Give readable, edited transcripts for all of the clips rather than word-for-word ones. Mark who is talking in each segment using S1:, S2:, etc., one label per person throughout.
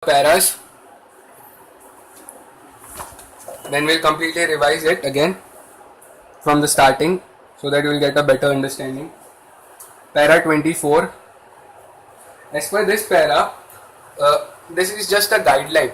S1: paras, then we'll completely revise it again from the starting so that you'll get a better understanding. Para 24. As per this para, this is just a guideline.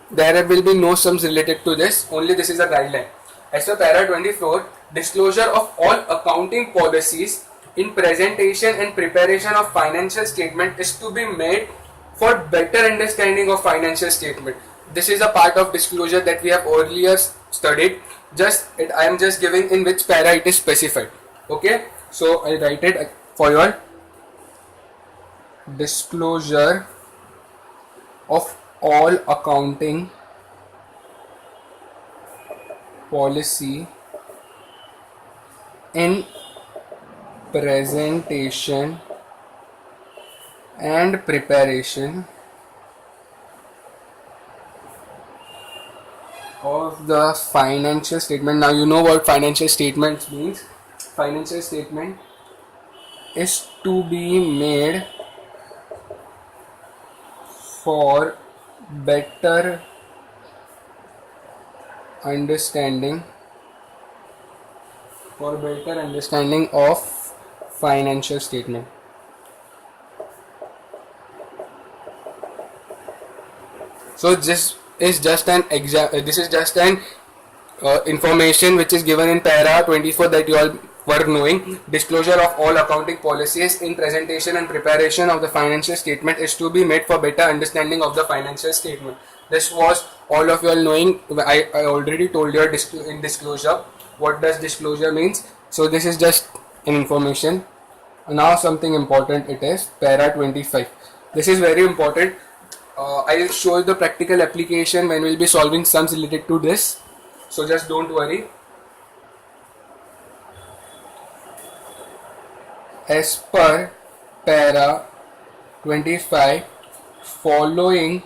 S1: There will be no sums related to this, only this is a guideline. As per para 24, disclosure of all accounting policies in presentation and preparation of financial statement is to be made for better understanding of financial statement. This is a part of disclosure that we have earlier studied. I am just giving in which para it is specified. Okay, so I'll write it for your disclosure of all accounting policy in presentation and preparation of the financial statement. Now you know what financial statement means. Financial statement is to be made for better understanding of financial statement. So this is just an information which is given in para 24 that you all were knowing. Disclosure of all accounting policies in presentation and preparation of the financial statement is to be made for better understanding of the financial statement. This was all of you all knowing. I already told you in disclosure what does disclosure means. So this is just an information. Now something important, it is para 25. This is very important. I will show you the practical application when we will be solving sums related to this. So just don't worry. As per para 25, following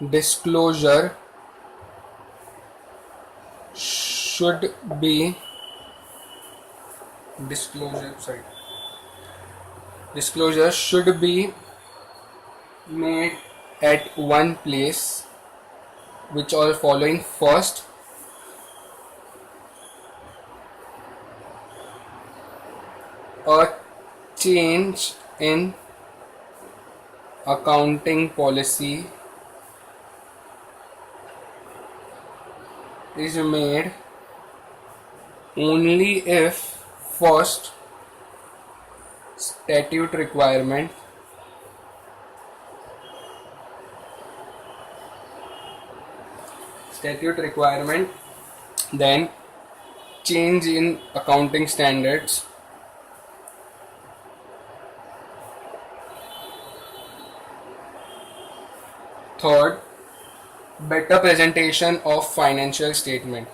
S1: disclosure should be made at one place, which all following. First, a change in accounting policy is made only if first statute requirement then change in accounting standards, third, better presentation of financial statement.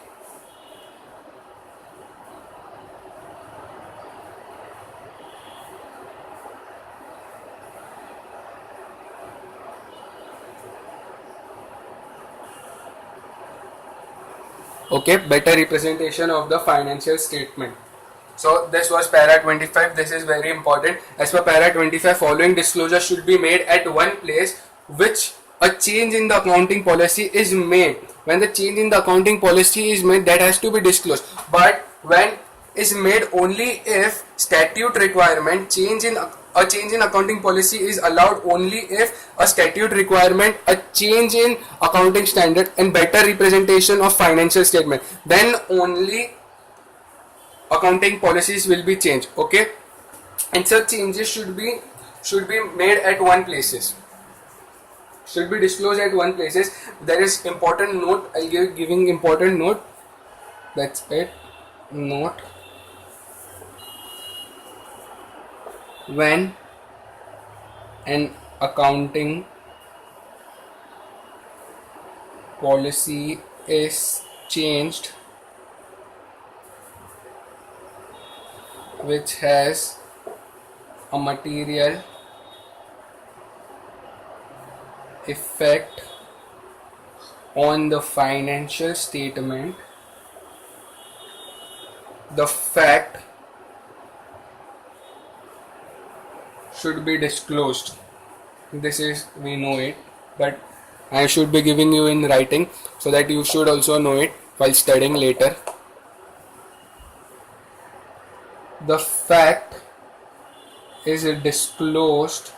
S1: Okay, better representation of the financial statement. So this was para 25. This is very important. As per para 25, following disclosure should be made at one place, which a change in the accounting policy is made. When the change in the accounting policy is made, that has to be disclosed. But when is made only if statute requirement change in accounting policy is allowed only if a statute requirement, a change in accounting standard and better representation of financial statement, then only accounting policies will be changed. Okay, and such changes should be made at one places, should be disclosed at one places. There is important note, I'll giving important note. That's it. Note: when an accounting policy is changed which has a material effect on the financial statement, the fact should be disclosed. This is, we know it. but I should be giving you in writing so that you should also know it while studying later. The fact is disclosed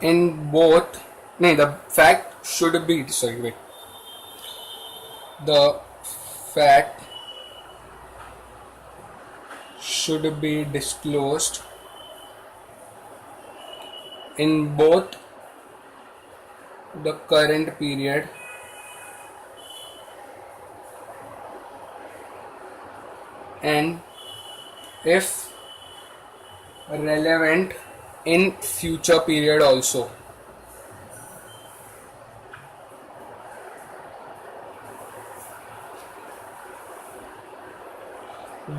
S1: in both. No, the fact should be. Sorry, wait. The fact should be disclosed in both the current period and, if relevant, in future period also.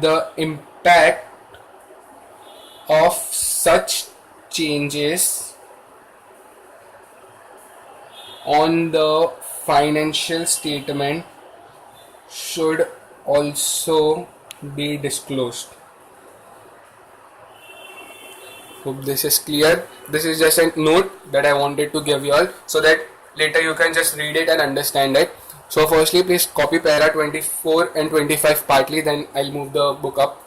S1: The impact of such changes on the financial statement should also be disclosed. Hope this is clear. This is just a note that I wanted to give you all so that later you can just read it and understand it. So firstly, please copy para 24 and 25 partly, then I'll move the book up.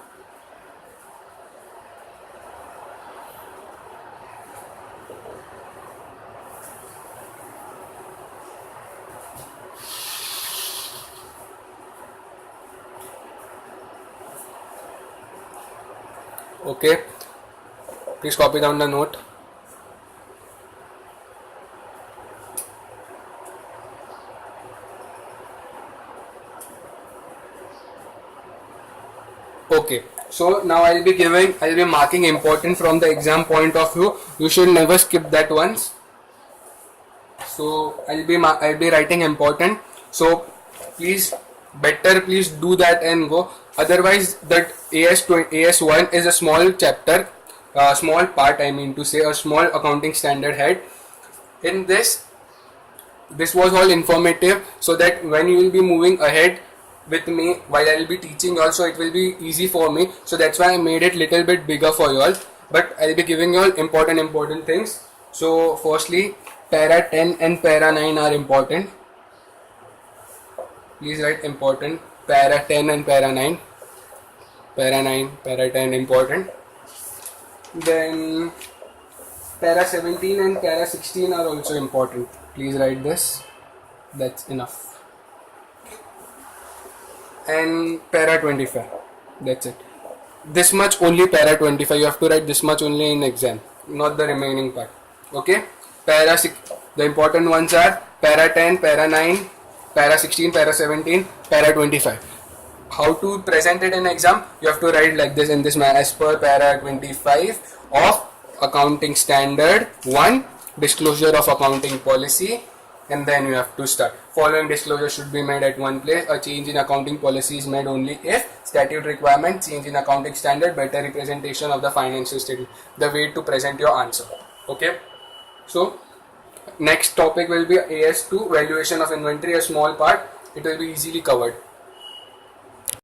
S1: Okay, please copy down the note. Okay, so now I'll be marking important from the exam point of view. You should never skip that once. So I'll be writing important. So please do that and go. Otherwise, that AS1 is a small chapter, small part. I mean to say, a small accounting standard head. In this was all informative, so that when you will be moving ahead with me while I will be teaching also, it will be easy for me. So that's why I made it little bit bigger for you all. But I'll be giving you all important things. So firstly, para 10 and para 9 are important. Please write important. Para 10 and para 9. Para 9, para 10 important. Then para 17 and para 16 are also important. Please write this. That's enough. And para 25. That's it. This much only para 25. You have to write this much only in exam, not the remaining part. Okay? Para 6. The important ones are para 10, para 9, para 16, para 17, para 25. How to present it in exam? You have to write like this in this manner: as per para 25 of accounting standard 1, disclosure of accounting policy, and then you have to start. Following disclosure should be made at one place. A change in accounting policy is made only if statute requirement, change in accounting standard, better representation of the financial statement. The way to present your answer. Okay. So next topic will be AS2, valuation of inventory, a small part. It will be easily covered.